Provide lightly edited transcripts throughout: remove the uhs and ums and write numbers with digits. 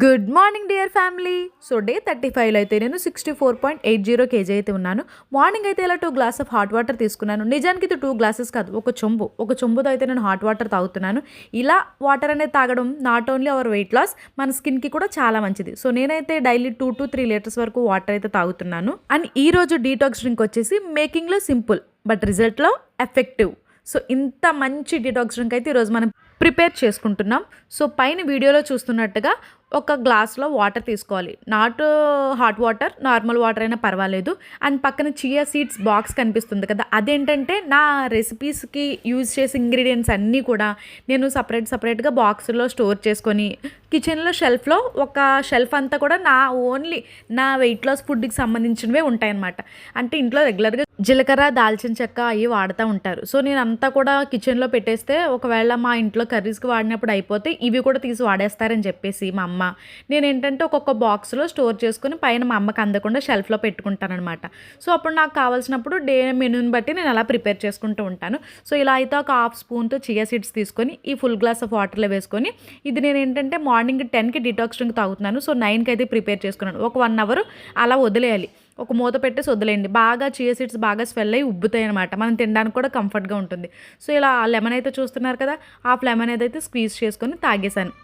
Good morning dear family. So day 35 అయితే నేను 64.80 kg అయితే ఉన్నాను. మార్నింగ్ అయితే ఇలా 2 గ్లాస్ ఆఫ్ హాట్ వాటర్ తీసుకున్నాను. నిజానికి ఇది 2 గ్లాసెస్ కాదు, ఒక చెంబుతో అయితే నేను హాట్ వాటర్ తాగుతున్నాను. ఇలా వాటర్ అనేది తాగడం not only our weight loss, మన స్కిన్కి కూడా చాలా మంచిది. సో నేనైతే డైలీ 2 to 3 లీటర్స్ వరకు వాటర్ అయితే తాగుతున్నాను. అండ్ ఈ రోజు డీటాక్స్ డ్రింక్ వచ్చేసి మేకింగ్లో సింపుల్ బట్ రిజల్ట్లో ఎఫెక్టివ్. సో ఇంత మంచి డీటాక్స్ డ్రింక్ అయితే ఈరోజు మనం ప్రిపేర్ చేసుకుంటున్నాం. సో పైన వీడియోలో చూస్తున్నట్టుగా ఒక గ్లాస్లో వాటర్ తీసుకోవాలి. Not hot water, normal water అయినా పర్వాలేదు. అండ్ పక్కన చియా సీడ్స్ బాక్స్ కనిపిస్తుంది కదా, అదేంటంటే నా రెసిపీస్కి యూజ్ చేసే ఇంగ్రీడియంట్స్ అన్నీ కూడా నేను సపరేట్గా బాక్స్లో స్టోర్ చేసుకొని కిచెన్లో షెల్ఫ్లో ఒక షెల్ఫ్ అంతా కూడా ఓన్లీ నా వెయిట్ లాస్ ఫుడ్కి సంబంధించినవే ఉంటాయన్నమాట. అంటే ఇంట్లో రెగ్యులర్గా జీలకర్ర, దాల్చిన చెక్క అవి వాడుతూ ఉంటారు. సో నేను అంతా కూడా కిచెన్లో పెట్టేస్తే ఒకవేళ మా ఇంట్లో కర్రీస్కి వాడినప్పుడు అయిపోతే ఇవి కూడా తీసి వాడేస్తారని చెప్పేసి మా అమ్మ, నేను ఏంటంటే ఒక్కొక్క బాక్స్లో స్టోర్ చేసుకుని పైన మా అమ్మకి అందకుండా షెల్ఫ్లో పెట్టుకుంటానమాట. సో అప్పుడు నాకు కావాల్సినప్పుడు డే మెనూని బట్టి నేను అలా ప్రిపేర్ చేసుకుంటూ ఉంటాను. సో ఇలా అయితే ఒక హాఫ్ స్పూన్తో చియా సీడ్స్ తీసుకొని ఈ ఫుల్ గ్లాస్ ఆఫ్ వాటర్లో వేసుకొని, ఇది నేను ఏంటంటే మార్నింగ్ 10కి డిటాక్స్ డ్రింక్ తాగుతున్నాను. సో 9కి అయితే ప్రిపేర్ చేసుకున్నాను. ఒక 1 అవర్ అలా వదిలేయాలి, ఒక మూత పెట్టేసి వదిలేయండి. బాగా చియా సీడ్స్ బాగా స్వెల్ అయ్యి ఉబ్బుతాయి అనమాట. మనం తినడానికి కూడా కంఫర్ట్గా ఉంటుంది. సో ఇలా లెమన్ అయితే చూస్తున్నారు కదా, హాఫ్ లెమన్ అయితే స్క్వీజ్ చేసుకొని తాగేశాను.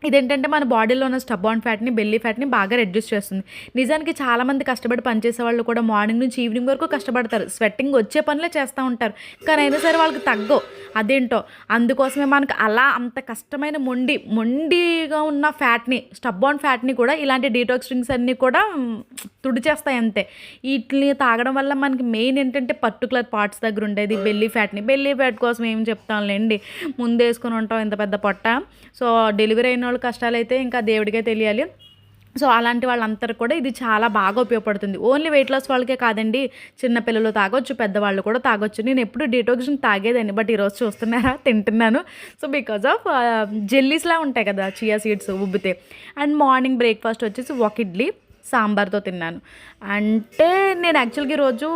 ఇదేంటంటే మన బాడీలో ఉన్న స్టబాన్ ఫ్యాట్ని, బెల్లీ ఫ్యాట్ని బాగా రెడ్యూస్ చేస్తుంది. నిజానికి చాలామంది కష్టపడి పనిచేసే వాళ్ళు కూడా మార్నింగ్ నుంచి ఈవినింగ్ వరకు కష్టపడతారు, స్వెట్టింగ్ వచ్చే పనులే చేస్తూ ఉంటారు, కానీ అయినా సరే వాళ్ళకి తగ్గవు. అదేంటో అందుకోసమే మనకు అలా అంత కష్టమైన మొండిగా ఉన్న ఫ్యాట్ని, స్టబాన్ ఫ్యాట్ని కూడా ఇలాంటి డీటాక్స్ డ్రింక్స్ అన్నీ కూడా తుడిచేస్తాయి అంతే. వీటిని తాగడం వల్ల మనకి మెయిన్ ఏంటంటే పర్టికులర్ పార్ట్స్ దగ్గర ఉండేది బెల్లీ ఫ్యాట్ కోసం ఏం చెప్తాంలేండి, ముందు వేసుకొని ఉంటాం ఇంత పెద్ద పొట్ట. సో డెలివరీ అయిన వాళ్ళ కష్టాలు అయితే ఇంకా దేవుడికే తెలియాలి. సో అలాంటి వాళ్ళందరూ కూడా ఇది చాలా బాగా ఉపయోగపడుతుంది. ఓన్లీ వెయిట్ లాస్ వాళ్ళకే కాదండి, చిన్నపిల్లలు తాగొచ్చు, పెద్దవాళ్ళు కూడా తాగొచ్చు. నేను ఎప్పుడు డీటాక్స్ తాగేదాన్ని, బట్ ఈరోజు చూస్తున్నారా తింటున్నాను. సో బికాజ్ ఆఫ్ జెల్లీస్లా ఉంటాయి కదా చియా సీడ్స్ ఉబ్బితే. అండ్ మార్నింగ్ బ్రేక్ఫాస్ట్ వచ్చేసి ఒక ఇడ్లీ సాంబార్తో తిన్నాను. అంటే నేను యాక్చువల్గా ఈరోజు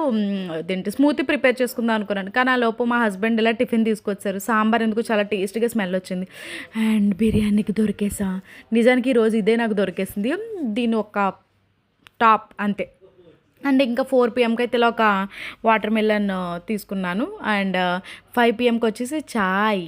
అదేంటి స్మూతీ ప్రిపేర్ చేసుకుందాం అనుకున్నాను, కానీ ఆ లోపు మా హస్బెండ్ ఇలా టిఫిన్ తీసుకొచ్చారు. సాంబార్ ఎందుకు చాలా టేస్టీగా స్మెల్ వచ్చింది. అండ్ బిర్యానీకి దొరికేసా. నిజానికి ఈరోజు ఇదే నాకు దొరికేసింది, దీని ఒక టాప్ అంతే. అండ్ ఇంకా 4 PM అయితే ఇలా ఒక వాటర్ మిలన్ తీసుకున్నాను. అండ్ 5 PMకి వచ్చేసి చాయ్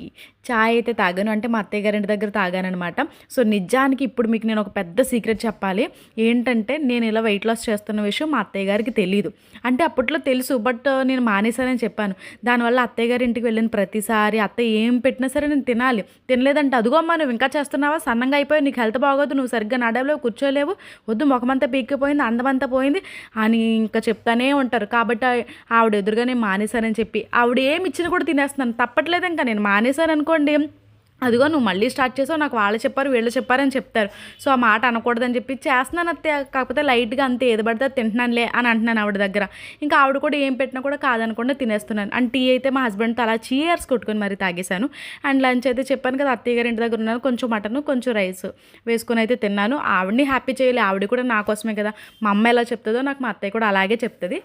అయితే తాగాను. అంటే మా అత్తయ్య గారింటి దగ్గర తాగానమాట. సో నిజానికి ఇప్పుడు మీకు నేను ఒక పెద్ద సీక్రెట్ చెప్పాలి. ఏంటంటే నేను ఇలా వెయిట్ లాస్ చేస్తున్న విషయం మా అత్తయ్య గారికి తెలియదు. అంటే అప్పట్లో తెలుసు, బట్ నేను మానేశానని చెప్పాను. దానివల్ల అత్తయ్య గారి ఇంటికి వెళ్ళిన ప్రతిసారి అత్తయ్య ఏం పెట్టినా సరే నేను తినాలి. తినలేదంటే అదిగో అమ్మా నువ్వు ఇంకా చేస్తున్నావా, సన్నంగా అయిపోయి, నీకు హెల్త్ బాగోదు, నువ్వు సరిగ్గా నడవలేవు, కూర్చోలేవు, వద్దు ముఖమంతా పీక్కిపోయింది, అందమంతా పోయింది అని ఇంకా చెప్తానే ఉంటారు. కాబట్టి ఆవిడ ఎదురుగా నేను మానేశానని చెప్పి, ఆవిడ ఏమి ఇచ్చినా కూడా తినేస్తున్నాను, తప్పట్లేదు. ఇంకా నేను మానేశాను అనుకోండి, అదిగో నువ్వు మళ్ళీ స్టార్ట్ చేసావు, నాకు వాళ్ళు చెప్పారు వీళ్ళు చెప్పారని చెప్తారు. సో ఆ మాట అనకూడదని చెప్పి చేస్తున్నాను అత్తే, కాకపోతే లైట్గా అంతే ఏది పడితే తింటున్నానులే అని అంటున్నాను ఆవిడ దగ్గర. ఇంకా ఆవిడ కూడా ఏం పెట్టినా కూడా కాదనకుండా తినేస్తున్నాను. అండ్ టీ అయితే మా హస్బెండ్తో అలా చీయర్స్ కొట్టుకొని మరి తాగేశాను. అండ్ లంచ్ అయితే చెప్పాను కదా, అత్తయ్య గారి ఇంటి దగ్గర ఉన్నాను, కొంచెం మటన్ కొంచెం రైస్ వేసుకొని అయితే తిన్నాను. ఆవిడని హ్యాపీ చేయాలి, ఆవిడ కూడా నా కోసమే కదా. మా అమ్మ ఎలా చెప్తుందో నాకు మా అత్తయ్య కూడా అలాగే చెప్తుంది.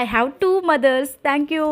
I have 2 mothers. Thank you.